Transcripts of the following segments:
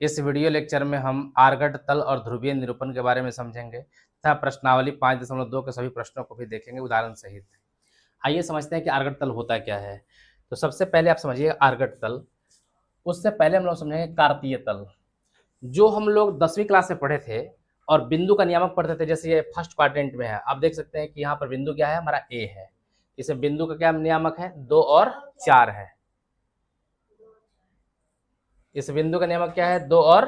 इस video lecture में हम आर्गट तल और ध्रुवीय निरूपण के बारे में समझेंगे तथा प्रश्नावली 5.2 के सभी प्रश्नों को भी देखेंगे उदाहरण सहित। आइए समझते हैं कि आर्गट तल होता क्या है। तो सबसे पहले आप समझिए आर्गट तल। उससे पहले हम लोग समझेंगे कार्तीय तल, जो हम लोग 10वीं क्लास में पढ़े थे और बिंदु का नियामक पढ़ते थे। जैसे ये फर्स्ट क्वाड्रेंट में है, आप देख सकते हैं कि यहाँ पर बिंदु क्या है, हमारा ए है। इसे बिंदु का क्या नियामक है, 2 और 4 है। इस बिंदु का नियामक क्या है, 2 और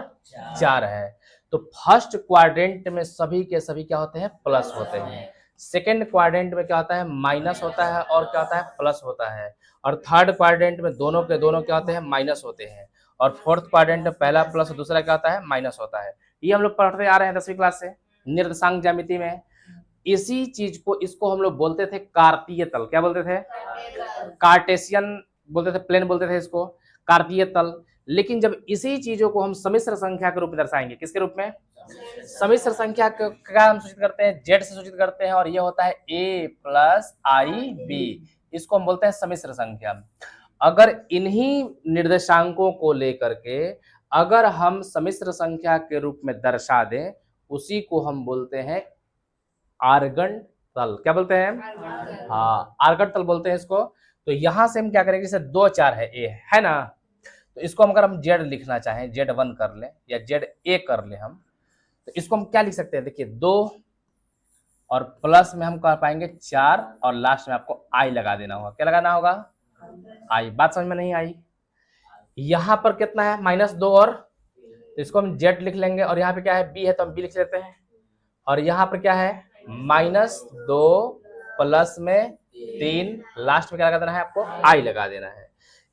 4 है। तो फर्स्ट क्वाड्रेंट में सभी के सभी क्या होते हैं, प्लस होते हैं। सेकंड क्वाड्रेंट में क्या होता है, माइनस होता है और क्या होता है, प्लस होता है। और थर्ड क्वाड्रेंट में दोनों के दोनों क्या होते हैं, माइनस होते हैं। और फोर्थ क्वाड्रेंट में पहला प्लस और दूसरा क्या होता है, माइनस होता है। ये हम लोग पढ़ते आ रहे हैं 10वीं क्लास से निर्देशांक ज्यामिति में। इसी चीज को, इसको हम लोग बोलते थे कार्तीय तल। क्या बोलते थे, कार्टेशियन बोलते थे, प्लेन बोलते थे इसको, कार्तीय तल। लेकिन जब इसी चीजों को हम सम्मिश्र संख्या के रूप में दर्शाएंगे, किसके रूप में, सम्मिश्र संख्या का हम सूचित करते हैं, जेड से सूचित करते हैं, और ये होता है a प्लस आई बी। इसको हम बोलते हैं सम्मिश्र संख्या। अगर इन्हीं निर्देशांकों को लेकर के अगर हम सम्मिश्र संख्या के रूप में दर्शा दें, उसी को हम बोलते हैं आर्गन तल। क्या बोलते हैं, हाँ, आर्गन तल बोलते हैं इसको। तो यहां से हम क्या करेंगे, जैसे 2 4 है, ए है ना, तो इसको हम अगर हम जेड लिखना चाहें, Z1 कर लें या ZA कर लें हम, तो इसको हम क्या लिख सकते हैं, देखिए 2 और प्लस में हम कर पाएंगे 4 और लास्ट में आपको आई लगा देना होगा। क्या लगाना होगा, आई। बात समझ में नहीं आई। यहां पर कितना है, -2 और, तो इसको हम जेड लिख लेंगे, और यहाँ पे क्या है, बी है तो हम बी लिख लेते हैं। और यहाँ पर क्या है, -2 प्लस में 3, लास्ट में क्या लगा देना है आपको, आई लगा देना है।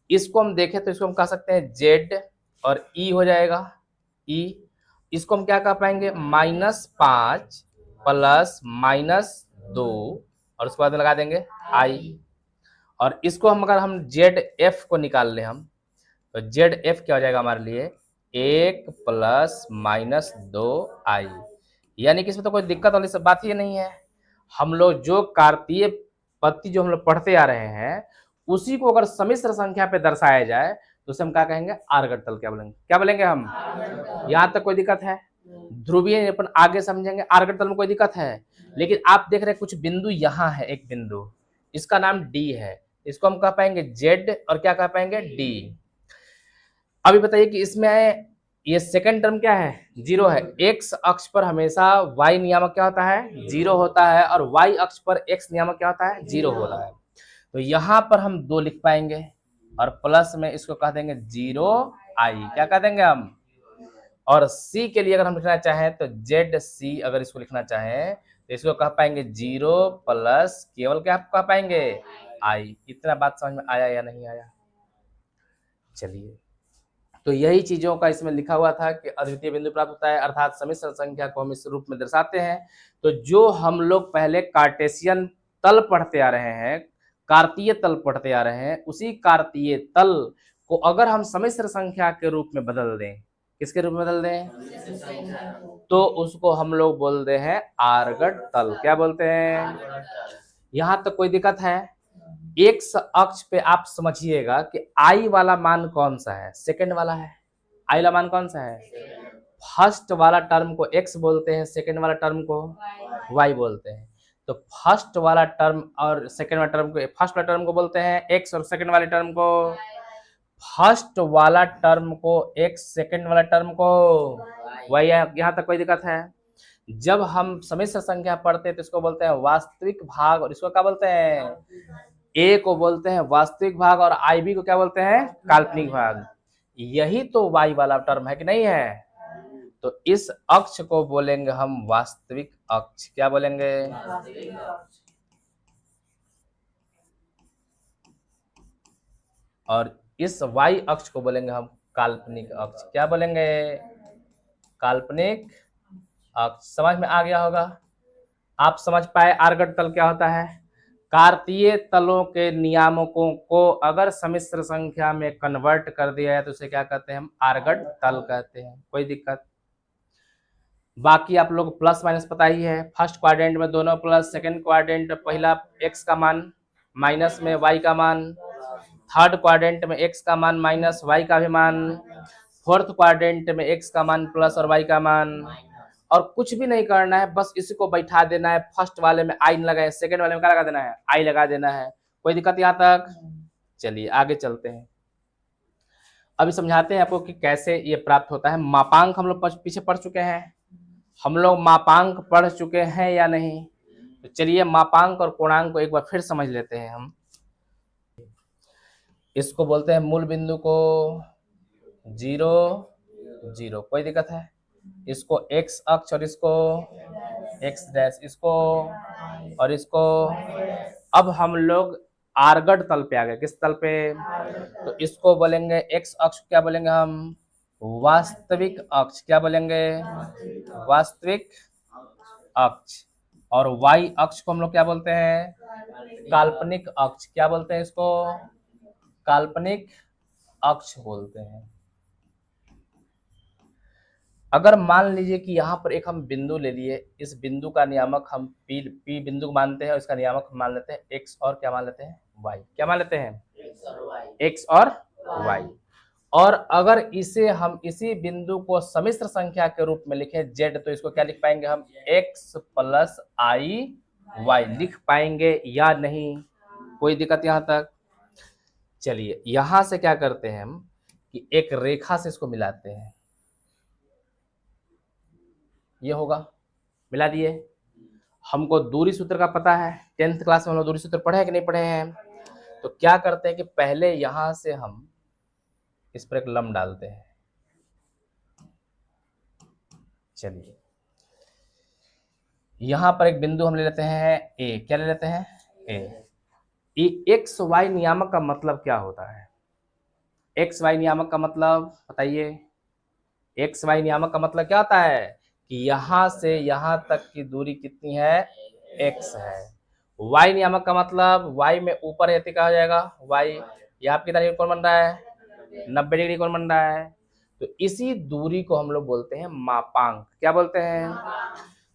इसको हम देखें तो इसको हम कह सकते हैं जेड और ई हो जाएगा, ई। इसको हम क्या कह पाएंगे, -5 प्लस -2, और उसके बाद में लगा देंगे आई। और इसको हम अगर हम जेड एफ को निकाल लें हम, तो जेड एफ क्या हो जाएगा हमारे लिए, 1 प्लस -2 आई। यानी कि इसमें तो कोई दिक्कत वाली सब बात ही नहीं है। हम लोग जो कार्तीय पत्ती जो हम लोग पढ़ते आ रहे हैं, उसी को अगर सम्मिश्र संख्या पे दर्शाया जाए तो उसे हम क्या कहेंगे, आर्गन तल। क्या बोलेंगे, क्या बोलेंगे हम, यहाँ तक कोई दिक्कत है। ध्रुवीय अपन आगे समझेंगे। आर्गन तल में कोई दिक्कत है, लेकिन आप देख रहे हैं कुछ बिंदु यहाँ है, एक बिंदु, इसका नाम डी है। इसको हम कह पाएंगे जेड और क्या कह पाएंगे, डी। अभी बताइए कि इसमें ये सेकंड टर्म क्या है, 0 है। एक्स अक्ष पर हमेशा वाई नियामक क्या होता है, 0 होता है, और वाई अक्ष पर एक्स नियामक क्या होता है, 0 होता है। तो यहाँ पर हम 2 लिख पाएंगे, और प्लस में इसको कह देंगे 0 आई। क्या कह देंगे हम। और सी के लिए अगर हम लिखना चाहें तो जेड सी, अगर इसको लिखना चाहें तो इसको कह पाएंगे 0 प्लस केवल क्या कह पाएंगे, आई। इतना बात समझ में आया या नहीं आया। चलिए, तो यही चीजों का इसमें लिखा हुआ था कि अद्वितीय बिंदु प्राप्त होता है, अर्थात सम्मिश्र संख्या को हम इस रूप में दर्शाते हैं। तो जो हम लोग पहले कार्टेशियन तल पढ़ते आ रहे हैं, कार्तीय तल पढ़ते आ रहे हैं, उसी कार्तीय तल को अगर हम सम्मिश्र संख्या के रूप में बदल दें, किसके रूप में बदल दें, तो उसको हम लोग बोलते हैं आर्गन तल। क्या बोलते हैं, यहां तक कोई दिक्कत है। एक्स अक्ष पे आप समझिएगा कि आई वाला मान कौन सा है, सेकंड वाला है। आई वाला मान कौन सा है, फर्स्ट वाला टर्म को एक्स बोलते हैं, सेकंड वाला टर्म को वाई बोलते हैं। तो फर्स्ट वाला टर्म और सेकंड वाला टर्म को, फर्स्ट वाला टर्म को बोलते हैं एक्स और सेकंड वाले टर्म को, फर्स्ट वाला टर्म को एक्स, सेकंड वाला टर्म को वाई। यहाँ तक कोई दिक्कत है। जब हम सम्मिश्र संख्या पढ़ते हैं तो इसको बोलते हैं वास्तविक भाग, और इसको क्या बोलते हैं, ए को बोलते हैं वास्तविक भाग, और आई बी को क्या बोलते हैं, काल्पनिक भाग। यही तो वाई वाला टर्म है कि नहीं है। तो इस अक्ष को बोलेंगे हम वास्तविक अक्ष। क्या बोलेंगे, और इस वाई अक्ष को बोलेंगे हम काल्पनिक अक्ष। क्या बोलेंगे, काल्पनिक अक्ष। समझ में आ गया होगा। आप समझ पाए आर्गन तल क्या होता है। कार्तीय तलों के नियामकों को अगर सम्मिश्र संख्या में कन्वर्ट कर दिया है तो उसे क्या कहते हैं, हम आर्गन तल कहते हैं। कोई दिक्कत। बाकी आप लोग प्लस माइनस पता ही है। फर्स्ट क्वाड्रेंट में दोनों प्लस, सेकंड क्वाड्रेंट पहला एक्स का मान माइनस में वाई का मान, थर्ड क्वाड्रेंट में एक्स का मान माइनस वाई का भी मान, फोर्थ क्वाड्रेंट में x का मान प्लस और y का मान, और कुछ भी नहीं करना है, बस इसी को बैठा देना है। फर्स्ट वाले में आई लगाए, सेकंड वाले में क्या लगा देना है, आई लगा देना है। कोई दिक्कत यहाँ तक? चलिए आगे चलते हैं। अभी समझाते हैं आपको कि कैसे ये प्राप्त होता है। मापांक हम लोग पीछे पढ़ चुके हैं, हम लोग मापांक पढ़ चुके हैं या नहीं? तो चलिए मापांक और पूर्णांक को एक बार फिर समझ लेते हैं हम। इसको बोलते हैं मूल बिंदु को 0 0, कोई दिक्कत है? इसको x अक्ष और इसको x डैश, इसको और इसको। अब हम लोग आर्गड तल पे आ गए। किस तल पे? तो इसको बोलेंगे x अक्ष, क्या बोलेंगे हम? वास्तविक अक्ष। क्या बोलेंगे? वास्तविक अक्ष। और y अक्ष को हम लोग क्या बोलते हैं? काल्पनिक अक्ष। क्या बोलते हैं इसको? काल्पनिक अक्ष बोलते हैं। अगर मान लीजिए कि यहाँ पर एक हम बिंदु ले लिए, इस बिंदु का नियामक हम पी बिंदु मानते हैं और इसका नियामक मान लेते हैं x और क्या मान लेते हैं? y। क्या मान लेते हैं? x और y। और अगर इसे हम इसी बिंदु को सम्मिश्र संख्या के रूप में लिखें z, तो इसको क्या लिख पाएंगे हम? x प्लस आई वाई लिख पाएंगे या नहीं? कोई दिक्कत यहाँ तक? चलिए यहां से क्या करते हैं हम कि एक रेखा से इसको मिलाते हैं। ये होगा, मिला दिए। हमको दूरी सूत्र का पता है, 10th क्लास में हम लोग दूरी सूत्र पढ़े हैं कि नहीं पढ़े हैं? तो क्या करते हैं कि पहले यहां से हम इस पर एक लंब डालते हैं। चलिए यहां पर एक बिंदु हम ले लेते हैं ए। क्या ले लेते हैं? ए। एक्स वाई नियामक का मतलब क्या होता है? एक्स वाई नियामक का मतलब बताइए। एक्स वाई नियामक का मतलब क्या होता है कि यहां से यहां तक की दूरी कितनी है? x है। y नियामक का मतलब y में ऊपर यति का हो जाएगा y। ये आपकी तरह कौन बन रहा है? 90 डिग्री कौन बन रहा है? तो इसी दूरी को हम लोग बोलते हैं मापांक। क्या बोलते हैं?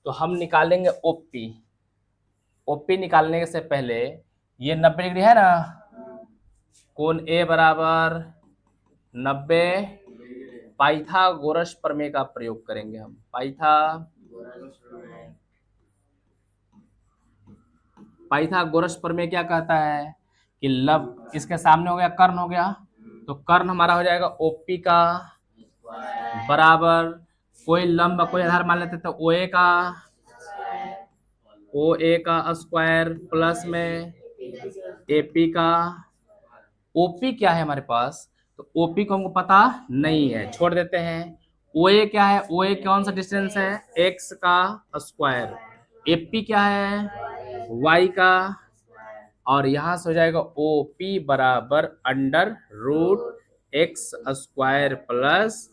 तो हम निकालेंगे ओपी। ओपी निकालने से पहले ये 90 डिग्री है ना, कोण ए बराबर 90, पाइथागोरस प्रमेय का प्रयोग करेंगे हम। पाइथागोरस प्रमेय क्या कहता है कि लब इसके सामने हो गया कर्ण हो गया, तो कर्ण हमारा हो जाएगा ओपी का बराबर कोई लंब कोई आधार मान लेते तो ओ ए का स्क्वायर प्लस में एपी का। ओपी क्या है हमारे पास? तो ओपी को हमको पता नहीं है, छोड़ देते हैं। ओए क्या है? ओए कौन सा डिस्टेंस है? एक्स का स्क्वायर। एपी क्या है? वाई का। और यहां से हो जाएगा ओपी बराबर under root x square plus.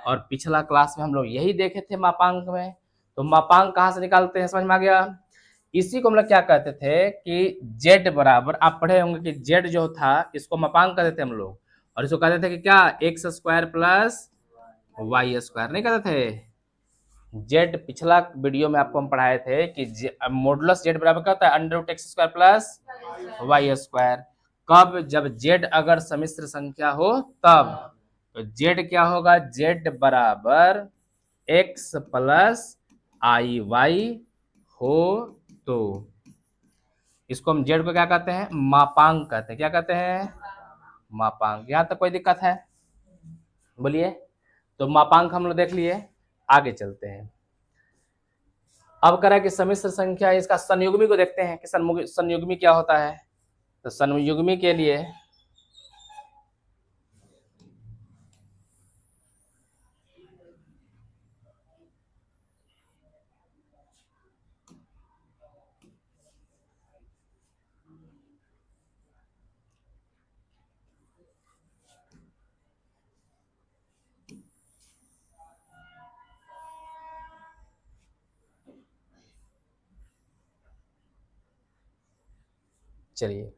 और पिछला क्लास में हम लोग यही देखे थे मापांक में। तो मापांक कहां से निकालते हैं, समझ में आ गया? इसी को हम लोग क्या कहते थे कि z बराबर, आप पढ़े होंगे कि z जो था इसको मापांक कहते थे हम लोग, और इसको कहते थे कि क्या? X square plus y square. नहीं कहते थे? z पिछला वीडियो में आपको हम पढ़ाए थे कि मॉडुलस z बराबर क्या होता है? Under root x square plus y square. कब? जब z अगर सम्मिश्र संख्या हो तब। तो z क्या होगा? z बराबर x प्लस आई वाई हो तो इसको हम z को क्या कहते हैं? मापांक कहते हैं। क्या कहते हैं? मापांक। यहां तक कोई दिक्कत है? बोलिए। तो मापांक हम लोग देख लिए, आगे चलते हैं। अब कह रहा है कि सम्मिश्र संख्या, इसका संयुग्मी को देखते हैं कि संयुग्मी क्या होता है। तो संयुग्मी के लिए चलिए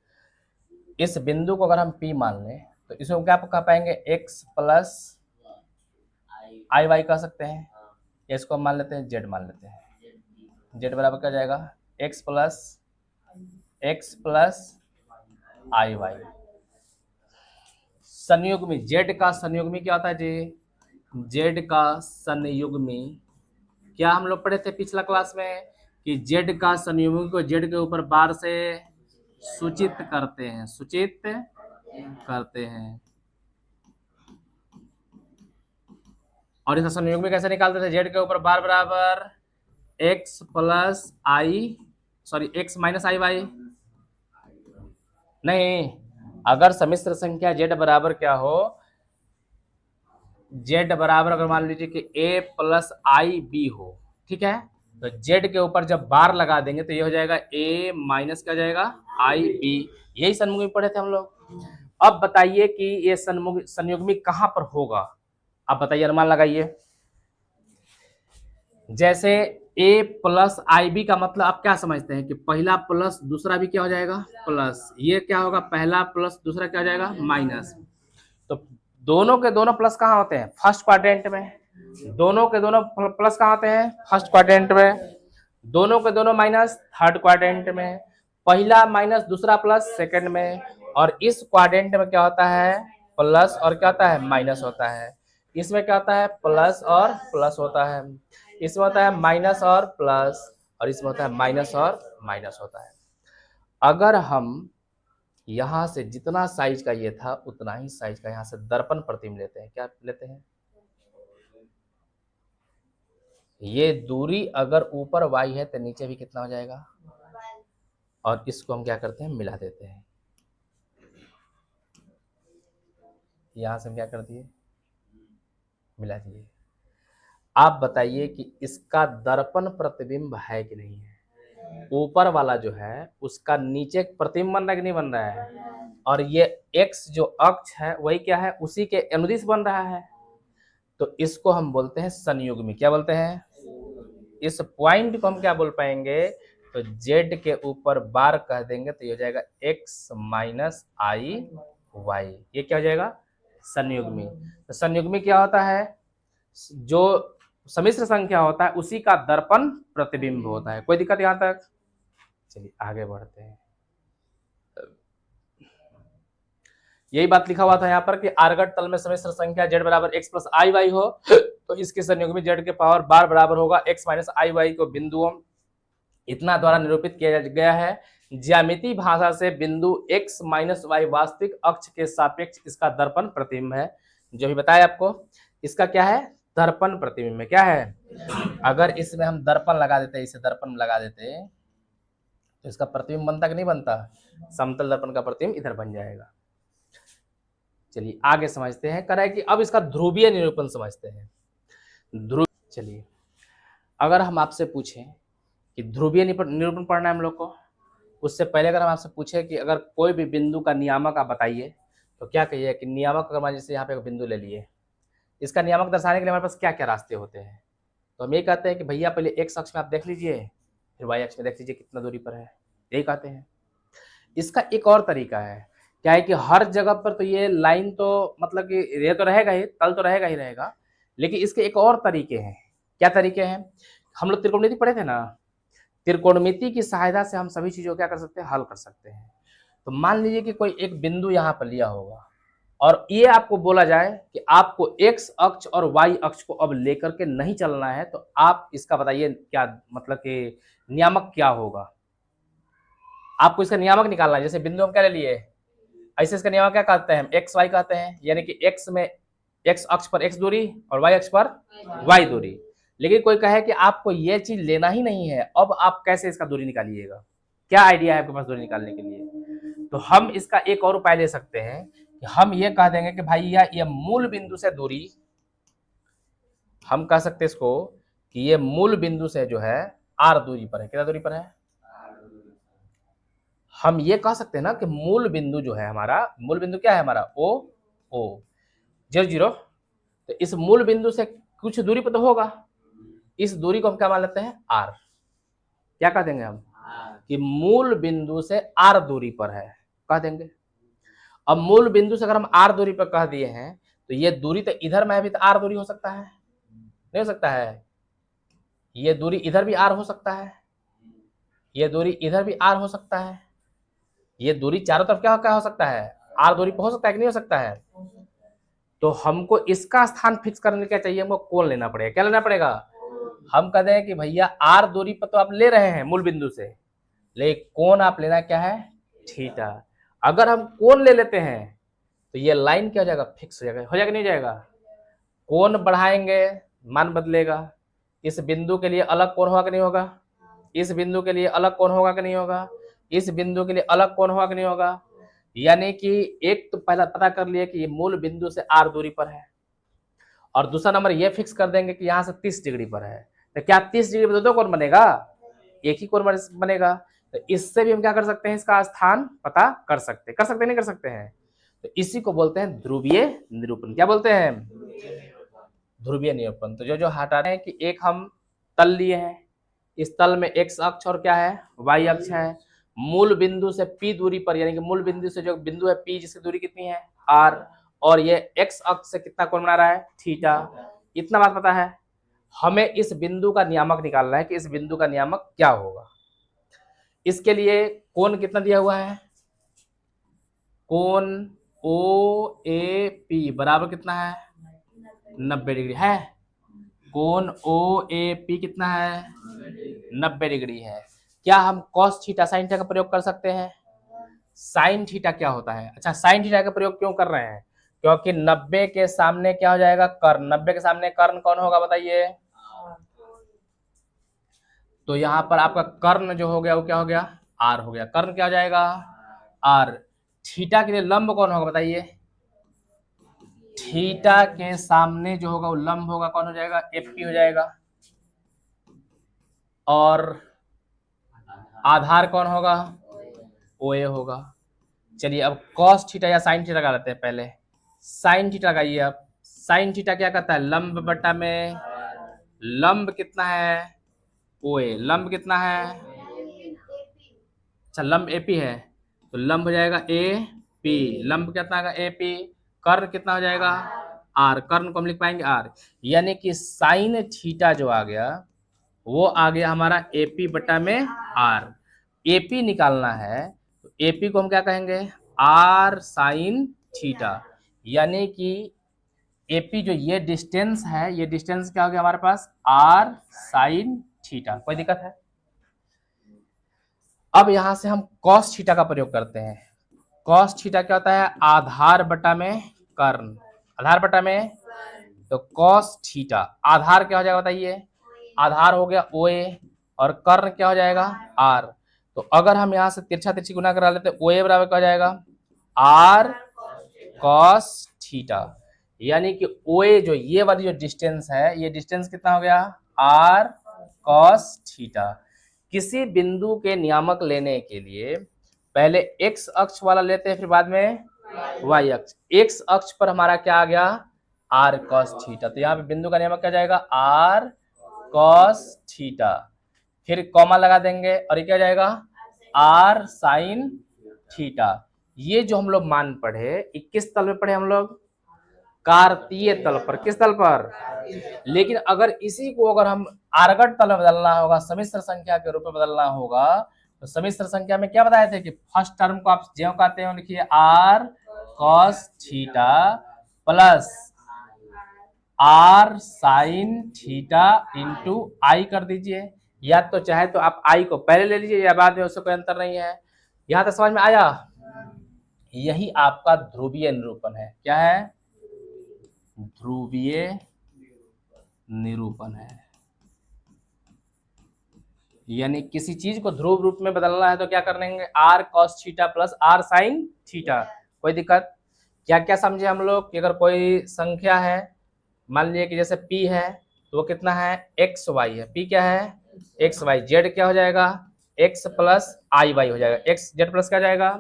इस बिंदु को अगर हम P मान लें तो इसको क्या कह पाएंगे? x प्लस आई वाई कह सकते हैं। इसको हम मान लेते हैं z मान लेते हैं। z बराबर क्या जाएगा? x प्लस आई वाई। संयुग्मी, जेड का संयुग्मी क्या होता है जी? जेड का संयुग्मी क्या हम लोग पढ़े थे पिछला क्लास में कि जेड का संयुग्मी को जेड के ऊपर बार से सूचित करते हैं, सूचित करते हैं। और इसका संयुग्मी कैसे निकालते थे? जेड के ऊपर बार बराबर एक्स प्लस आई, सॉरी एक्स माइनस आई वाई। नहीं, अगर सम्मिश्र संख्या जेड बराबर क्या हो, जेड बराबर अगर मान लीजिए कि ए प्लस आई बी हो, ठीक है, तो जेड के ऊपर जब बार लगा देंगे तो ये हो जाएगा ए माइनस क्या हो जाएगा आई बी। यही संयुग्मी पढ़े थे हम लोग। अब बताइए कि ये संयुग्मी कहां पर होगा? आप बताइए, अनुमान लगाइए। जैसे ए प्लस आई बी का मतलब आप क्या समझते हैं कि पहला प्लस दूसरा भी क्या हो जाएगा प्लस, ये क्या होगा पहला प्लस दूसरा क्या हो जाएगा माइनस। तो दोनों के दोनों प्लस कहाँ होते हैं? फर्स्ट क्वाड्रेंट में। दोनों के दोनों प्लस कहाँ होते हैं? फर्स्ट क्वाड्रेंट में। दोनों के दोनों माइनस थर्ड क्वाड्रेंट में। पहला माइनस दूसरा प्लस सेकंड में। और इस क्वाड्रेंट में क्या होता है? प्लस और क्या होता है? माइनस होता है। इसमें क्या होता है? प्लस और प्लस होता है। इसमें होता है माइनस और प्लस, और इसमें होता है माइनस और माइनस होता है। अगर हम यहां से जितना साइज का ये था उतना ही साइज का यहां से दर्पण प्रतिबिंब लेते हैं, क्या लेते हैं? ये दूरी अगर ऊपर y है तो नीचे भी कितना हो जाएगा? और इसको हम क्या करते हैं? मिला देते हैं। यहां से हम क्या कर दिए? मिला दिए। आप बताइए कि इसका दर्पण प्रतिबिंब है कि नहीं है? ऊपर वाला जो है उसका नीचे प्रतिबिंब बन रहा है कि नहीं बन रहा है? और ये x जो अक्ष है वही क्या है? उसी के अनुदिश बन रहा है। तो इसको हम बोलते हैं संयुग्मी। क्या बोलते हैं? इस पॉइंट को हम क्या बोल पाएंगे? तो z के ऊपर बार कह देंगे तो ये हो जाएगा x माइनस आई वाई। ये क्या हो जाएगा? संयुग्मी। तो संयुग्मी क्या होता है? जो सम्मिश्र संख्या होता है उसी का दर्पण प्रतिबिंब होता है। कोई दिक्कत यहां तक? चलिए आगे बढ़ते हैं। यही बात लिखा हुआ था यहाँ पर कि आर्गट तल में सम्मिश्र संख्या z बराबर x प्लस आई वाई हो तो इसके संयुग्मी z के पावर बार बराबर होगा x माइनस आई वाई को बिंदुओं इतना द्वारा निरूपित किया गया है। ज्यामितीय भाषा से बिंदु x माइनस वाई वास्तविक अक्ष के सापेक्ष इसका दर्पण प्रतिबिंब है। जो भी बताया आपको, इसका क्या है? दर्पण प्रतिबिंब है। क्या है? अगर इसमें हम दर्पण लगा देते, इसे दर्पण लगा देते तो इसका प्रतिबिंब बनता कि नहीं बनता? समतल दर्पण का प्रतिबिंब इधर बन जाएगा। चलिए आगे समझते हैं। कह रहा है कि अब इसका ध्रुवीय निरूपण समझते हैं। ध्रुव चलिए, अगर हम आपसे पूछें कि ध्रुवीय निरूपण पढ़ना है हम लोग को, उससे पहले अगर हम आपसे पूछे कि अगर कोई भी बिंदु का नियामक आप बताइए तो क्या कहिए कि नियामक, अगर मान जैसे यहाँ पे एक बिंदु ले लिए, इसका नियामक दर्शाने के लिए हमारे पास क्या क्या रास्ते होते हैं? तो हम ये कहते हैं कि भैया पहले एक्स अक्ष में आप देख लीजिए, फिर वाई अक्ष में देख लीजिए कितना दूरी पर है, यही कहते हैं। इसका एक और तरीका है, क्या है कि हर जगह पर तो ये लाइन तो मतलब कि ये तो रहेगा ही, तल तो रहेगा ही रहेगा, लेकिन इसके एक और तरीके हैं। क्या तरीके हैं? हम लोग त्रिकोणमिति पढ़े थे ना, त्रिकोणमिति की सहायता से हम सभी चीजों को क्या कर सकते हैं? हल कर सकते हैं। तो मान लीजिए कि कोई एक बिंदु यहाँ पर लिया होगा और ये आपको बोला जाए कि आपको x अक्ष और y अक्ष को अब लेकर के नहीं चलना है, तो आप इसका बताइए क्या मतलब कि नियामक क्या होगा? आपको इसका नियामक निकालना है। जैसे बिंदु हम क्या ले लिए, ऐसे इसका नियामक क्या कहते हैं? हम एक्स वाई कहते हैं, यानी कि एक्स में एक्स अक्ष पर एक्स दूरी और वाई अक्ष पर वाई दूरी। लेकिन कोई कहे कि आपको ये चीज लेना ही नहीं है, अब आप कैसे इसका दूरी निकालिएगा? क्या आइडिया है आपके पास दूरी निकालने के लिए? तो हम इसका एक और उपाय ले सकते हैं कि हम ये कह देंगे कि भाई ये मूल बिंदु से दूरी, हम कह सकते हैं इसको कि ये मूल बिंदु से जो है आर दूरी पर है। कितना दूरी पर है? हम ये कह सकते हैं ना कि मूल बिंदु जो है हमारा, मूल बिंदु क्या है हमारा? ओ ओ 0 0। तो इस मूल बिंदु से कुछ दूरी पर तो होगा, इस दूरी को हम क्या मान लेते हैं? आर। क्या कह देंगे हम? कि मूल बिंदु से आर दूरी पर है, कह देंगे। अब मूल बिंदु से अगर हम आर दूरी पर कह दिए हैं तो ये दूरी तो इधर में भी तो आर दूरी हो सकता है, नहीं हो सकता है? ये दूरी इधर भी आर हो सकता है, ये दूरी इधर भी आर हो सकता है, ये दूरी चारों तरफ क्या क्या हो सकता है? आर दूरी पर हो सकता है कि नहीं हो सकता है? तो हमको इसका स्थान फिक्स करने के क्या चाहिए, हमको कोण लेना पड़ेगा। क्या लेना पड़ेगा, हम कहते हैं कि भैया आर दूरी पर तो आप ले रहे हैं मूल बिंदु से, लेकिन कोण आप लेना क्या है, थीटा। अगर हम कोण ले लेते हैं तो ये लाइन क्या हो जाएगा, फिक्स हो जाएगा नहीं हो जाएगा। कोण बढ़ाएंगे मान बदलेगा, इस बिंदु के लिए अलग कोण होगा कि नहीं होगा, इस बिंदु के लिए अलग कोण होगा कि नहीं होगा, इस बिंदु के लिए अलग कोण होगा कि नहीं होगा। यानी कि एक तो पहला पता कर लिया कि ये मूल बिंदु से आर दूरी पर है, और दूसरा नंबर ये फिक्स कर देंगे कि यहाँ से 30 डिग्री पर है। तो क्या 30 डिग्री पर दो कोण बनेगा, एक ही कोण बनेगा। तो इससे भी हम क्या कर सकते हैं, इसका स्थान पता कर सकते नहीं कर सकते हैं। तो इसी को बोलते हैं ध्रुवीय निरूपण। क्या बोलते हैं, ध्रुवीय निरूपण। तो जो हटा रहे हैं कि एक हम तल लिए हैं, इस तल में एक्स अक्ष और क्या है, वाई अक्ष है। मूल बिंदु से पी दूरी पर, यानी कि मूल बिंदु से जो बिंदु है पी, जिसकी दूरी कितनी है, आर, और ये एक्स अक्ष से कितना कोण बना रहा है, थीटा। इतना बात पता है। हमें इस बिंदु का नियामक निकालना है कि इस बिंदु का नियामक क्या होगा। इसके लिए कोण कितना दिया हुआ है, कोण ओ ए पी बराबर कितना है, 90 डिग्री है। कोण ओ ए पी कितना है, 90 डिग्री है। क्या हम कॉस थीटा साइन थीटा का प्रयोग कर सकते हैं, साइन थीटा क्या होता है, अच्छा साइन थीटा का प्रयोग क्यों कर रहे हैं, क्योंकि 90 के सामने क्या हो जाएगा, कर्ण। 90 के सामने कर्ण कौन होगा बताइए, तो यहां पर आपका कर्ण जो हो गया वो क्या हो गया, आर हो गया। कर्ण क्या हो जाएगा, आर। थीटा के लिए लंब कौन होगा बताइए, थीटा के सामने जो होगा वो लंब होगा, कौन हो जाएगा, एपी हो जाएगा। और आधार कौन होगा, ओए होगा। चलिए अब कॉस थीटा या साइन थीटा लगा लेते हैं। पहले साइन थीटा लगाइए। अब साइन थीटा क्या कहता है, लंब बटा में, लंब कितना है, ओए, लंब कितना है, अच्छा लंब एपी है, तो लंब हो जाएगा ए पी, लंब कितना होगा ए पी, कर्ण कितना हो जाएगा, आर, कर्ण को हम लिख पाएंगे आर। यानी कि साइन थीटा जो आ गया वो आ गया हमारा एपी बटा में आर। एपी निकालना है तो एपी को हम क्या कहेंगे, आर साइन थीटा। यानी कि एपी जो ये डिस्टेंस है, ये डिस्टेंस क्या हो गया हमारे पास, आर साइन थीटा। कोई दिक्कत है। अब यहां से हम कॉस थीटा का प्रयोग करते हैं। कॉस थीटा क्या होता है, आधार बटा में कर्ण, आधार बटा में, तो कॉस थीटा आधार क्या हो जाएगा बताइए, आधार हो गया ओ ए, और कर्ण क्या हो जाएगा, आर। तो अगर हम यहां से तिरछा तिरछी गुना करा लेते हैं, ओ ए बराबर क्या हो जाएगा, आर कॉस थीटा। यानी कि ओ ए जो ये वाली जो डिस्टेंस है, ये डिस्टेंस कितना हो गया, आर कॉस थीटा। किसी बिंदु के नियामक लेने के लिए पहले एक्स अक्ष वाला लेते हैं, फिर बाद में वाई अक्ष। एक्स अक्ष पर हमारा क्या आ गया, आर कॉस थीटा। तो यहाँ पे बिंदु का नियामक क्या जाएगा, आर कॉस थीटा, फिर कॉमा लगा देंगे और ये क्या जाएगा, आर साइन थीटा। ये जो हम लोग मान पढ़े, 21 तल में पढ़े हम लोग, कार्तीय तल पर। किस तल पर, लेकिन अगर इसी को अगर हम आर्गट तल में बदलना होगा, समिश्र संख्या के रूप में बदलना होगा, तो समिश्र संख्या में क्या बताए थे कि फर्स्ट टर्म को आप ज्यों कहते हैं लिखिए, r cos theta plus r sine theta into i कर दीजिए। या तो चाहे तो आप आई को पहले ले लीजिए या बाद में, उससे कोई अंतर नहीं है। यहां तक समझ में आया। यही आपका ध्रुवीय निरूपण है। क्या है, ध्रुवीय निरूपण है। यानी किसी चीज को ध्रुव रूप में बदलना है तो क्या कर लेंगे, r cos theta plus r sine theta. कोई दिक्कत। क्या क्या समझे हम लोग कि अगर कोई संख्या है, मान लीजिए कि जैसे p है, तो वो कितना है, एक्स वाई है। p क्या है, एक्स वाई। जेड क्या हो जाएगा, x प्लस आई वाई हो जाएगा, एक्स जेड प्लस क्या जाएगा।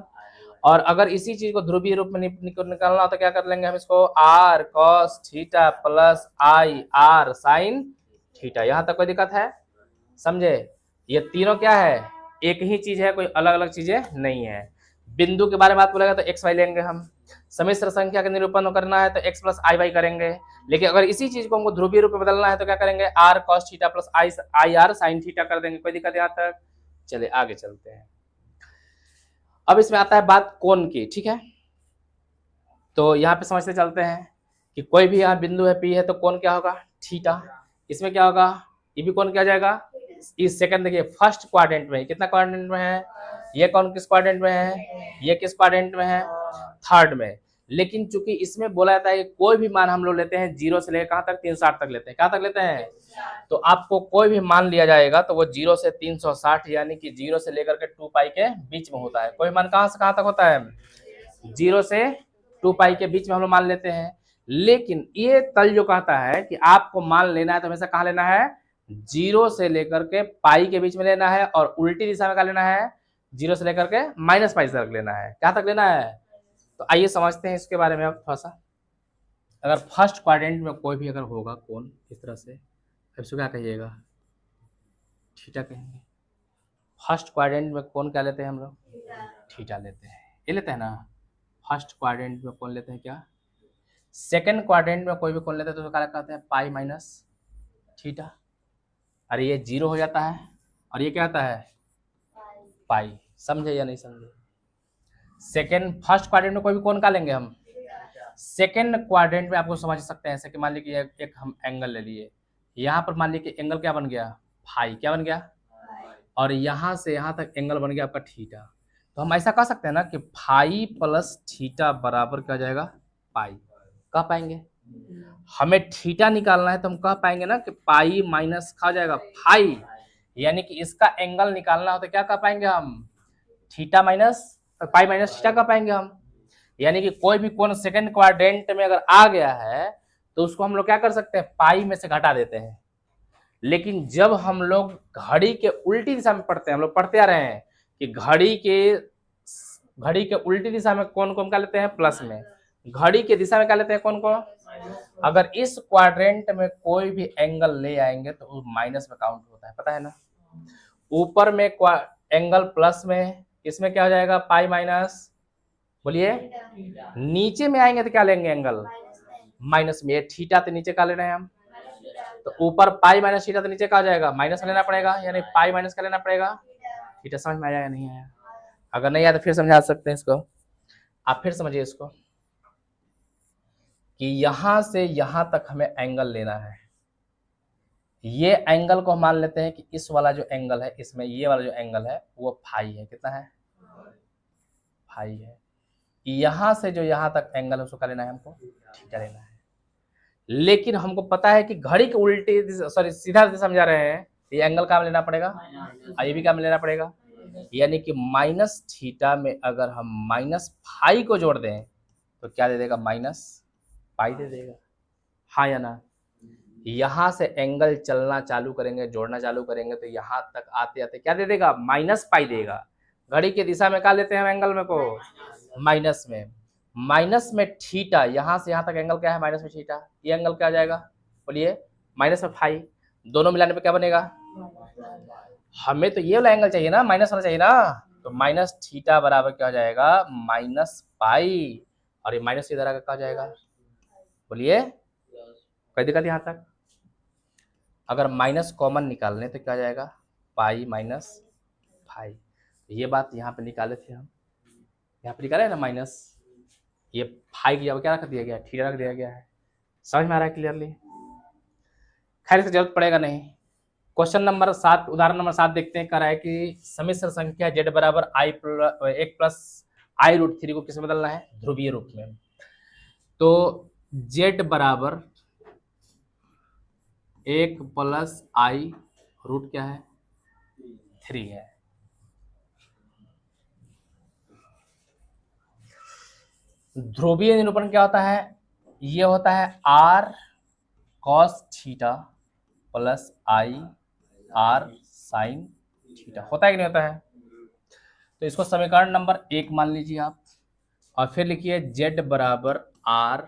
और अगर इसी चीज को ध्रुवीय रूप में निकालना हो तो क्या कर लेंगे हम इसको, r cos theta plus i r sine theta. यहां तक कोई दिक्कत है, समझे। ये तीनों क्या है, एक ही चीज है, कोई अलग अलग चीजें नहीं है। बिंदु के बारे में बात बोलेगा तो एक्स वाई लेंगे हम, समिश्र संख्या का निरूपण करना है तो एक्स प्लस आई वाई करेंगे। लेकिन अगर इसी चीज को हमको ध्रुवीय रूप में बदलना है तो क्या करेंगे, r cos theta plus i r sine theta कर देंगे। कोई दिक्कत यहाँ तक। चलिए आगे चलते हैं। अब इसमें आता है बात कोण की, ठीक है। तो यहाँ पे समझते चलते हैं कि कोई भी यहाँ बिंदु है P है तो कोण क्या होगा, थीटा। इसमें क्या होगा, ये भी कोण क्या आ जाएगा, इस सेकंड देखिए फर्स्ट क्वाड्रेंट में कितना क्वाड्रेंट में है, ये कौन किस क्वाड्रेंट में है, ये किस क्वाड्रेंट में है, थर्ड में। लेकिन चूंकि इसमें बोला जाता है कि कोई भी मान हम लोग लेते हैं 0 से लेकर कहाँ तक 360 तक लेते हैं, कहाँ तक लेते हैं, तो आपको कोई भी मान लिया जाएगा तो वो 0 से 360 यानी कि 0 से लेकर के 2 पाई के बीच में होता है। कोई मान कहाँ से कहाँ तक होता है, 0 से 2 पाई के बीच में हम लोग मान लेते हैं। लेकिन ये तल जो कहता है कि आपको मान लेना है तो हमेशा कहाँ लेना है, 0 से लेकर के पाई के बीच में लेना है, और उल्टी दिशा में क्या लेना है, 0 से लेकर के माइनस पाई तक लेना है। क्या तक लेना है, तो आइए समझते हैं इसके बारे में अब थोड़ा सा। अगर फर्स्ट क्वाड्रेंट में कोई भी अगर होगा कोण इस तरह से, इसको क्या कहिएगा, थीटा कहेंगे। फर्स्ट क्वाड्रेंट में कोण क्या लेते हैं हम लोग, थीटा लेते हैं, ये लेते हैं ना। फर्स्ट क्वाड्रेंट में कोण लेते हैं क्या, सेकंड क्वाड्रेंट में कोई भी कोण लेते हैं तो क्या कहते हैं, पाई माइनस थीटा। अरे ये 0 हो जाता है और ये क्या आता है, पाई। समझे या नहीं समझे। सेकंड फर्स्ट क्वाड्रेंट में कोई भी कोण का लेंगे हम, सेकंड क्वाड्रेंट में आपको समझ सकते हैं ऐसे कि मान लीजिए एक हम एंगल ले लिए, यहाँ पर मान लीजिए एंगल क्या बन गया, फाई, क्या बन गया, और यहाँ से यहाँ तक एंगल बन गया आपका थीटा। तो हम ऐसा कह सकते हैं ना कि फाई प्लस थीटा बराबर क्या जाएगा, पाई। कह पाएंगे, हमें थीटा निकालना है तो हम कह पाएंगे ना कि पाई माइनस खा जाएगा फाई, यानी कि इसका एंगल निकालना हो तो क्या कह पाएंगे हम, theta minus pi minus theta कह पाएंगे हम। यानी कि कोई भी कोण सेकंड क्वाड्रेंट में अगर आ गया है तो उसको हम लोग क्या कर सकते हैं, पाई में से घटा देते हैं। लेकिन जब हम लोग घड़ी के उल्टी दिशा में पढ़ते हैं, हम लोग पढ़ते आ रहे हैं कि घड़ी के उल्टी दिशा में कोण को हम क्या लेते हैं, प्लस में, घड़ी के दिशा में क्या लेते हैं, कोण को। अगर इस क्वाड्रेंट में कोई भी एंगल ले आएंगे तो वो माइनस में काउंट होता है, पता है ना। ऊपर में एंगल प्लस में, इसमें क्या हो जाएगा, पाई माइनस, बोलिए। नीचे में आएंगे तो क्या लेंगे, एंगल माइनस में, ये थीटा तो नीचे का ले रहे हैं हम, तो ऊपर पाई माइनस थीटा तो नीचे का आ जाएगा, माइनस में लेना पड़ेगा, यानी पाई माइनस का लेना पड़ेगा। थीटा समझ में आया या नहीं आया, अगर नहीं आया तो फिर समझा सकते हैं इसको, आप फिर समझिए इसको कि यहां से यहां तक हमें एंगल लेना है। ये एंगल को हम मान लेते हैं कि इस वाला जो एंगल है, इसमें ये वाला जो एंगल है वो फाई है, कितना है, फाई है। यहां से जो यहां तक एंगल है उसको क्या लेना है, हमको थीटा लेना है। लेकिन हमको पता है कि घड़ी के उल्टे सॉरी सीधा दिशा समझा रहे हैं, ये एंगल क्या लेना पड़ेगा, ये भी क्या लेना पड़ेगा, यानी कि माइनस थीटा में अगर हम माइनस फाई को जोड़ दें तो क्या दे देगा, माइनस पाई दे देगा, हाँ या ना। यहां से एंगल चलना चालू करेंगे, जोड़ना चालू करेंगे तो यहां तक आते आते क्या दे देगा, माइनस पाई देगा। घड़ी की दिशा में क्या लेते हैं हम एंगल में को, माइनस में। माइनस में थीटा, यहां से यहां तक एंगल क्या है, माइनस में थीटा, ये एंगल क्या आ जाएगा, बोलिए, माइनस में फाई। दोनों मिलाने पे क्या बनेगा, हमें तो ये वाला एंगल चाहिए ना, माइनस वाला चाहिए ना, तो माइनस थीटा बराबर क्या हो जाएगा, माइनस पाई, और ये माइनस इधर आकर क्या हो जाएगा, बोलिए, कोई दिक्कत यहाँ तक। अगर माइनस कॉमन निकालने तो क्या आ जाएगा, पाई माइनस फाई। ये बात यहाँ पे निकाले थे हम, यहाँ पे निकाले ना माइनस, ये फाई की जगह क्या रख दिया गया, थीटा रख दिया गया है। समझ में आ रहा है क्लियरली, खैर इसकी जरूरत पड़ेगा नहीं। क्वेश्चन नंबर 7, उदाहरण नंबर 7 देखते हैं, कह रहा है कि सम्मिश्र संख्या z बराबर एक प्लस आई रूट 3 को किस में बदलना है, ध्रुवीय रूप में। तो z बराबर 1 प्लस आई रूट क्या है, 3 है। ध्रुवीय निरूपण क्या होता है, ये होता है r cos थीटा प्लस आई r sin थीटा, होता है कि नहीं होता है। तो इसको समीकरण नंबर 1 मान लीजिए आप, और फिर लिखिए z बराबर r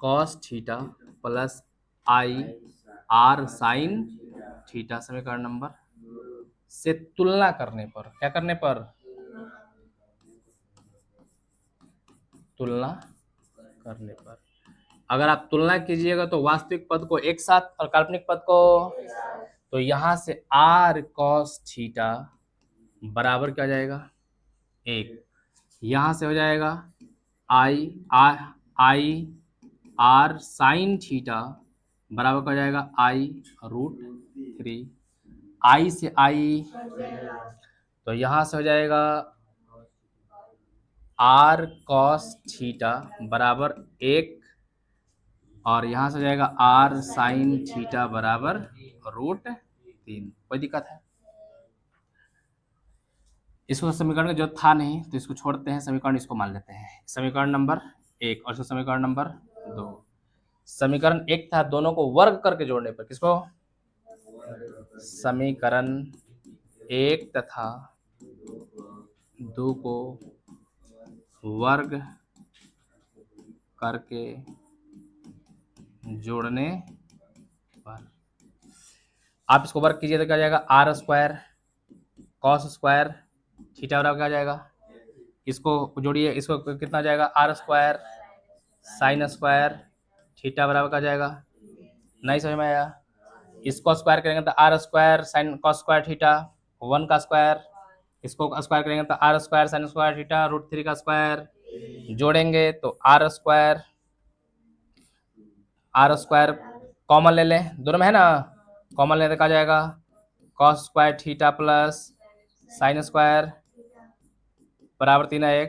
cos थीटा प्लस आई r sin थीटा। समीकरण नंबर से तुलना करने पर, क्या करने पर, तुलना करने पर, अगर आप तुलना कीजिएगा तो वास्तविक पद को एक साथ और काल्पनिक पद को, तो यहां से r cos थीटा बराबर क्या जाएगा, 1, यहां से हो जाएगा आई आर साइन थीटा बराबर का जाएगा I√3। आई से आई तो यहाँ से हो जाएगा आर कॉस थीटा बराबर 1 और यहाँ से हो जाएगा आर साइन थीटा बराबर √3। कोई दिक्कत है? इसको समीकरण का जो था नहीं तो इसको छोड़ते हैं, समीकरण इसको मान लेते हैं। समीकरण नंबर 1 और इसको समीकरण नंबर 2। समीकरण 1 था दोनों को वर्ग करके जोड़ने पर, किसको? समीकरण 1 तथा 2 को वर्ग करके जोड़ने पर आप इसको वर्ग कीजिए तो क्या जाएगा? R square cos square theta बराबर क्या जाएगा? इसको जोड़िए, इसको कितना जाएगा? R square sine square theta बराबर क्या जाएगा? नहीं समझ में आया? इसको स्क्वायर करेंगे तो r square sine cos square theta 1 का स्क्वायर, इसको स्क्वायर करेंगे तो r square sine square theta √3 का स्क्वायर, जोड़ेंगे तो आर स्क्वायर कॉमन ले लें, दोनों में है ना, कॉमन लेने का जाएगा cos square theta plus sine square बराबर 3/1।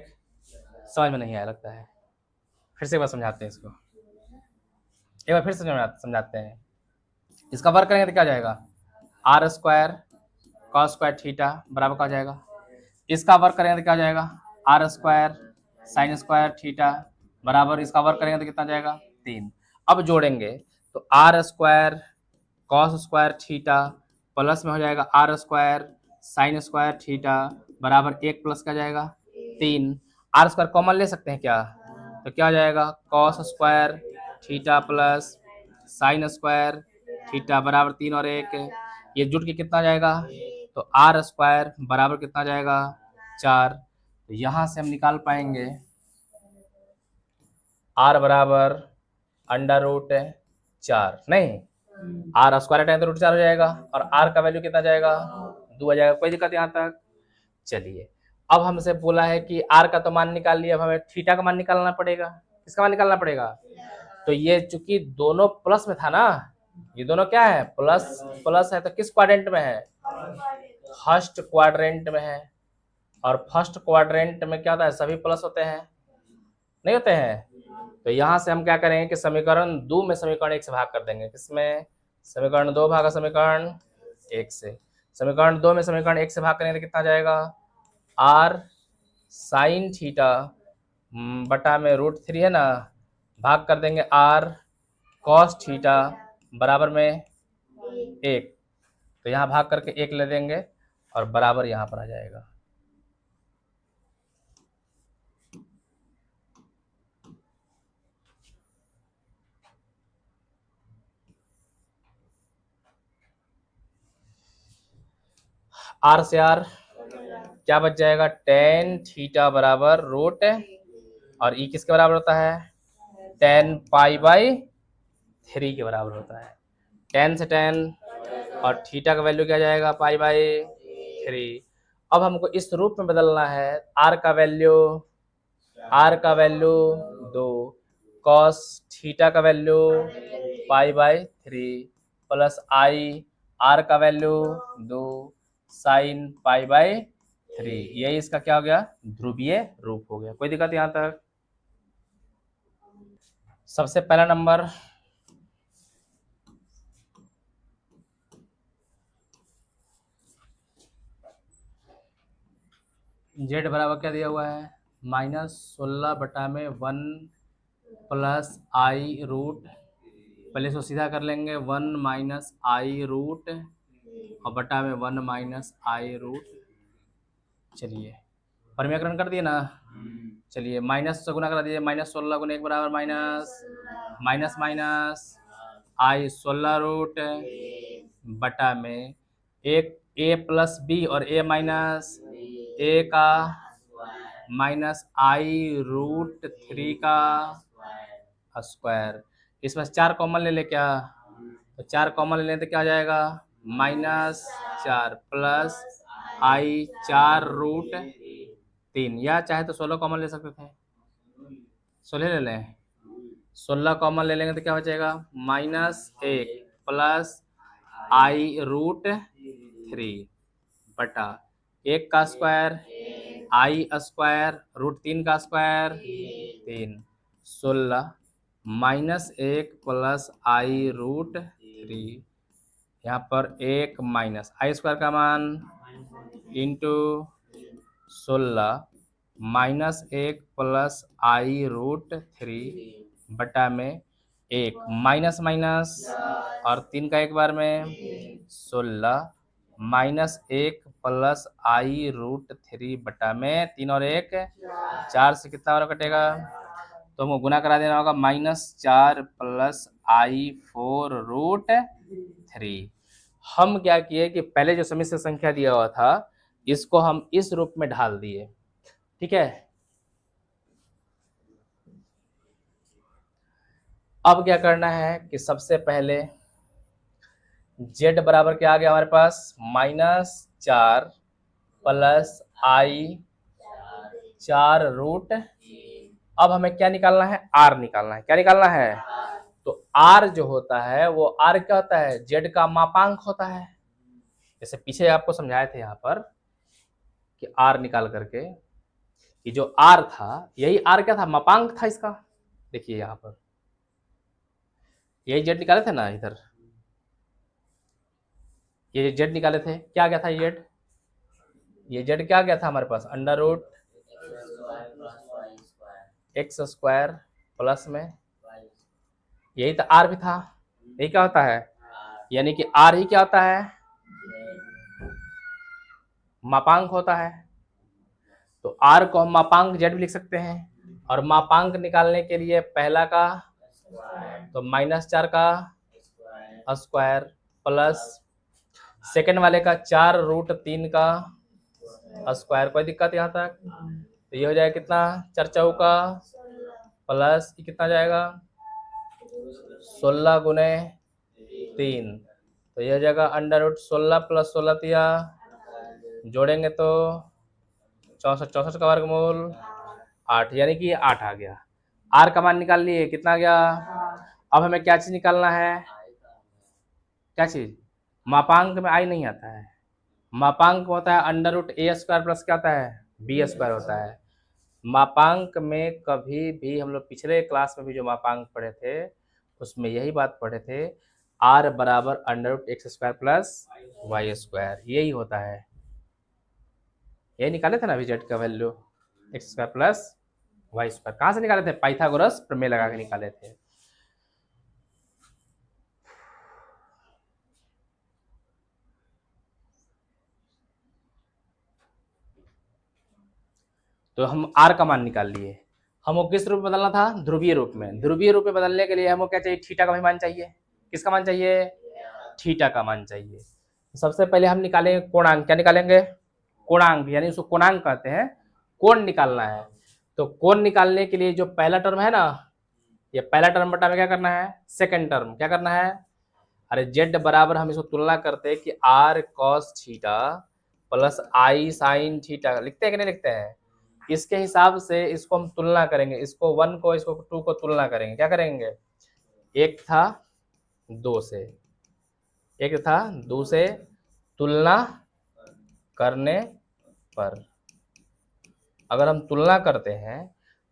समझ में नहीं आया लगता है, फिर से एक बार समझाते हैं इसको, एक बार फिर से समझाते हैं। इसका वर्क करेंगे तो क्या जाएगा? R square cos square theta बराबर क्या जाएगा? इसका वर्क करेंगे तो क्या जाएगा? R square sine square theta बराबर, इसका वर्क करेंगे तो कितना जाएगा? 3। अब जोड़ेंगे तो r square cos square theta plus में हो जाएगा r square sine square theta बराबर 1 प्लस का जाएगा 3। आर स्क्वायर कॉमन ले सकते हैं क्या? तो क्या हो जाएगा? Cos square theta plus sign square theta बराबर 3 और 1, ये जुट के कितना जाएगा? तो आर स्क्वायर बराबर कितना जाएगा? 4। तो यहाँ से हम निकाल पाएंगे आर बराबर √4, नहीं आर स्क्वायर टाइम तो √4 हो जाएगा और आर का वैल्यू कितना जाएगा? 2 आ जाएगा। कोई दिक्कत यहाँ तक? चलिए, अब हमसे बोला है कि आर का तो मान निकाल लिया, अब हमें थीटा का मान निकालना पड़ेगा। किसका मान निकालना पड़ेगा? तो ये चूंकि दोनों प्लस में था ना, ये दोनों क्या है? प्लस प्लस है, तो किस क्वाड्रेंट में है? फर्स्ट क्वाड्रेंट में है। और फर्स्ट क्वाड्रेंट में क्या होता है? सभी प्लस होते हैं, नहीं होते हैं? तो यहाँ से हम क्या करेंगे कि समीकरण 2 में समीकरण 1 से भाग कर देंगे। किसमें? समीकरण 2 भागा समीकरण 1 से। समीकरण 2 में समीकरण 1 से भाग करेंगे तो कितना जाएगा? आर साइन थीटा बटा में √3 है ना, भाग कर देंगे आर कॉस थीटा बराबर में 1। तो यहाँ भाग करके 1 ले देंगे और बराबर यहाँ पर आ जाएगा। आर से आर क्या बच जाएगा? tan थीटा बराबर रूट, और ई किसके बराबर होता है? tan π/3 के बराबर होता है। tan से tan और थीटा का वैल्यू क्या जाएगा? π/3। अब हमको इस रूप में बदलना है। आर का वैल्यू 2, कॉस थीटा का वैल्यू π/3 प्लस आई, आर का वैल्यू 2 साइन π/3। यही इसका क्या हो गया? ध्रुवीय रूप हो गया। कोई दिक्कत यहाँ तक? सबसे पहला नंबर जेड बराबर क्या दिया हुआ है? -16 बटा में 1 प्लस आई रूट, पहले इसको सीधा कर लेंगे 1 माइनस आई रूट और बटा में 1 माइनस आई रूट। चलिए परिमेयकरण कर दिए ना। चलिए माइनस से गुना करा दीजिए, -16 गुना 1 बराबर माइनस माइनस आई 16 बटा में एक ए प्लस बी और ए माइनस ए का माइनस आई√3 का स्क्वायर। इसमें 4 कॉमन ले ले क्या? तो 4 कॉमन ले लें तो क्या हो जाएगा? -4 प्लस आई 4√3, या चाहे तो 16 कॉमन ले सकते थे, 16 ले लें। 16 कॉमन ले लेंगे तो क्या हो जाएगा, -1 प्लस आई रूट 3 बटा 1 का स्क्वायर आई स्क्वायर रूट 3 का स्क्वायर 3, 16 -1 प्लस आई रूट 3, यहाँ पर 1 माइनस आई स्क्वायर का मान इंटू 16 -1 प्लस आई रूट 3 बटा में 1 माइनस माइनस और 3 का एक बार में 16 -1 प्लस आई रूट 3 बटा में 3 और 1 4 से कितना और कटेगा, तो हमको गुना करा देना होगा, -4 प्लस आई 4 रूट 3। हम क्या किए कि पहले जो समिश्र संख्या दिया हुआ था इसको हम इस रूप में ढाल दिए, ठीक है। अब क्या करना है कि सबसे पहले z बराबर क्या आ गया हमारे पास, -4 प्लस आई 4 रूट, अब हमें क्या निकालना है, r निकालना है। क्या निकालना है, तो r जो होता है वो r क्या होता है, z का मापांक होता है। जैसे पीछे आपको समझाए थे यहाँ पर कि r निकाल करके कि जो r था यही r क्या था, मापांक था इसका। देखिए यहाँ पर यही z निकाले थे ना, इधर ये z निकाले थे, क्या गया था z, ये z क्या गया था हमारे पास, under root x square plus में यही तो r भी था, यही क्या होता है, यानी कि r ही क्या होता है, मापांक होता है। तो r को हम मापांक z भी लिख सकते हैं, और मापांक निकालने के लिए पहला का तो -4 का स्क्वायर प्लस सेकंड वाले का 4 रूट 3 का स्क्वायर। कोई दिक्कत यहाँ तक, तो ये हो जाएगा कितना, 4 चौका प्लस कितना जाएगा 16 गुने 3, तो ये हो जाएगा अंडर रूट 16 प्लस 16 तिया जोड़ेंगे तो 64, 64 का वर्गमूल 8, यानी कि ये 8 आ गया। r का मान निकाल लिए, कितना आ गया। अब हमें क्या चीज निकालना है, क्या चीज, मापांक में i नहीं आता है, मापांक होता है under root a square plus क्या होता है, b स्क्वायर होता है। मापांक में कभी भी हम लोग पिछले क्लास में भी जो मापांक पढ़े थे उसमें यही बात पढ़े थे, r बराबर under root x square plus y square, यही होता है। यही निकाले थे ना अभी z का value x square plus y square, कहाँ से निकाले थे, पाइथागोरस प्रमेय लगा के निकाले थे। तो हम r का मान निकाल लिए, हमको किस रूप में बदलना था, ध्रुवीय रूप में। ध्रुवीय रूप में बदलने के लिए हमको क्या चाहिए, थीटा का भी मान चाहिए। किसका मान चाहिए, थीटा का मान चाहिए। सबसे पहले हम निकालेंगे कोणांक, क्या निकालेंगे, कोणांक, यानी उसको कोणांक कहते हैं, कोण निकालना है। तो कोण निकालने के लिए जो पहला टर्म है ना, ये पहला टर्म बटा में क्या करना है, सेकंड टर्म क्या करना है, अरे z बराबर हम इसको तुलना करते हैं कि r cos theta plus i sin theta, लिखते हैं कि नहीं लिखते हैं, इसके हिसाब से इसको हम तुलना करेंगे, इसको 1 को इसको 2 को तुलना करेंगे। क्या करेंगे, एक था 2 से, एक था 2 से तुलना करने पर अगर हम तुलना करते हैं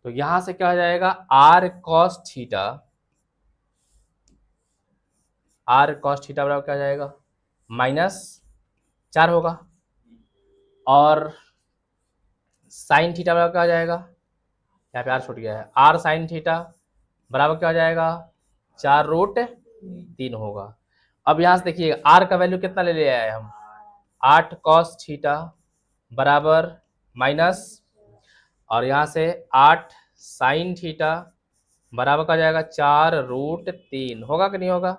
तो यहां से क्या हो जाएगा, r cos theta, r cos theta बराबर क्या हो जाएगा, -4 होगा, और साइन थीटा बराबर क्या हो जाएगा, यहाँ पे r छूट गया है, r साइन थीटा बराबर क्या हो जाएगा, 4 रूट 3 होगा। अब यहाँ से देखिए r का वैल्यू कितना ले लिया है हम, 8 cos थीटा बराबर माइनस, और यहाँ से 8 साइन थीटा बराबर का जाएगा 4 रूट 3, होगा कि नहीं होगा।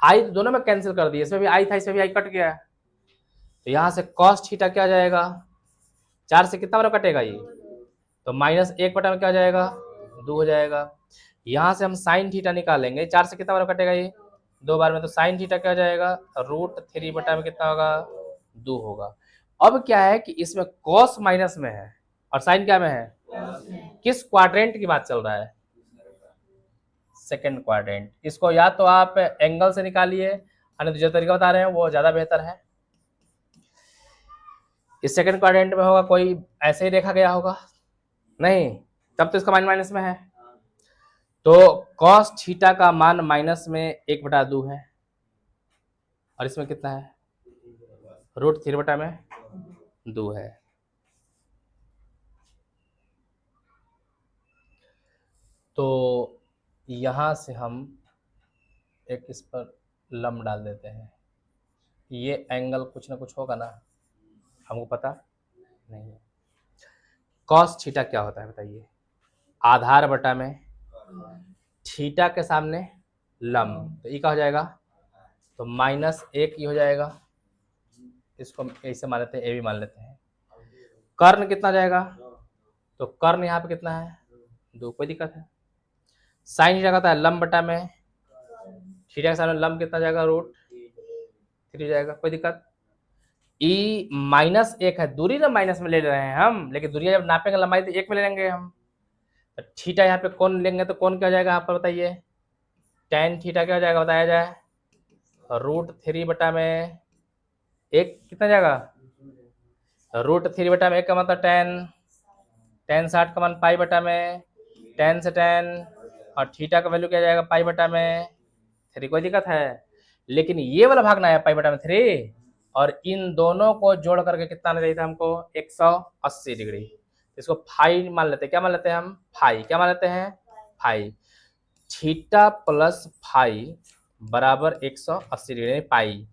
आई तो दोनों में कैंसिल कर दिए, इसमें भी आई था इसमें भी आई कट गया है, तो यहाँ से cos थीटा क्या जाएगा, 4 से कितना बराबर कटेगा ये, तो -1 बटा में क्या हो जाएगा, 2 हो जाएगा। यहाँ से हम साइन थीटा निकालेंगे, 4 से कितना बराबर कटेगा ये, 2 बार में, तो साइन थीटा क्या हो जाएगा, √3 बटा में कितना होगा, 2 होगा। अब क्या है कि इसमें cos माइनस में है और साइन क्या में है किस क्वाड्रेंट की बात चल रहा है? Second quadrant. इसको या तो आप एंगल से निकालिए, अन्य जो तरीका बता रहे हैं वो ज्यादा बेहतर है। इस सेकंड क्वाड्रेंट में होगा कोई ऐसे ही देखा गया होगा नहीं, तब तो इसका माइनस में है। तो cos थीटा का मान माइनस में 1/2 है, और इसमें कितना है? √3/2 है। तो यहां से हम एक इस पर लंब डाल देते हैं। ये एंगल कुछ ना कुछ होगा ना, हमको पता नहीं है। cos थीटा क्या होता है बताइए? आधार बटा में थीटा के सामने लंब, तो ये क्या हो जाएगा? तो -1 ही हो जाएगा। इसको हम ऐसे मान लेते हैं, ए भी मान लेते हैं। कर्ण कितना जाएगा? तो कर्ण यहाँ पे कितना है? 2, कोई दिक्कत है? साइन थीटा कहता है लंब बटा में थीटा के सामने लंब कितना जाएगा? √3 जाएगा, कोई दिक्कत? ई -1 है, दूरी ना माइनस में ले रहे हैं हम, लेकिन दूरी जब नापेंगे लंबाई तो 1 में ले लेंगे हम। तो थीटा यहाँ पे कौन लेंगे तो कौन क्या हो जाएगा आप बताइए? tan थीटा क्या हो जाएगा बताया जाए? √3 बटा में 1 कितना जाएगा? √3 बटा में 1 का मतलब tan 60 का मान पाई बटा में tan से tan, और थीटा का वैल्यू क्या जाएगा? पाई बटा में 3, कोई दिक्कत है? लेकिन ये वाला भाग ना है पाई बटा में 3, और इन दोनों को जोड़ करके कितना आना चाहिए था हमको? 180 डिग्री। इसको फाई मान लेते हैं। क्या मान लेते हैं हम? फाई। क्या मान लेते हैं? फाई। थीटा प्लस फाई बराबर 180 डिग्री, पाई।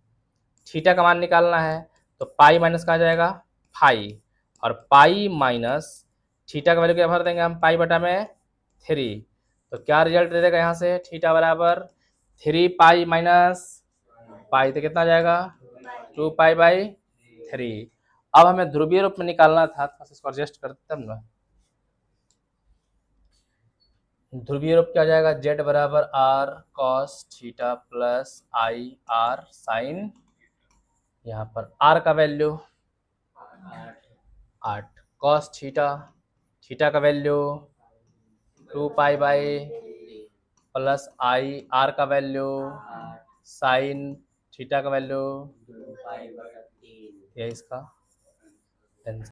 थीटा का मान निकालना है तो पाई माइनस कहा जाएगा? फाई, और पाई माइनस थीटा का वैल्यू क्या भर देंगे हम? पाई बटा में 3। तो क्या रिजल्ट दे देगा यहाँ से? थीटा बराबर 3 पाई माइनस पाई, तो कितना जाएगा? 2 पाई बाई 3। अब हमें ध्रुवीय रूप में निकालना था, तो इसको एडजस्ट करते तब ना। ध्रुवीय रूप क्या जाएगा? z बराबर r cos थीटा प्लस आई r साइन, यहाँ पर r का वैल्यू 8, cos थीटा, थीटा का value 2 pi by plus I r का वैल्यू साइन थीटा का वैल्यू, ये इसका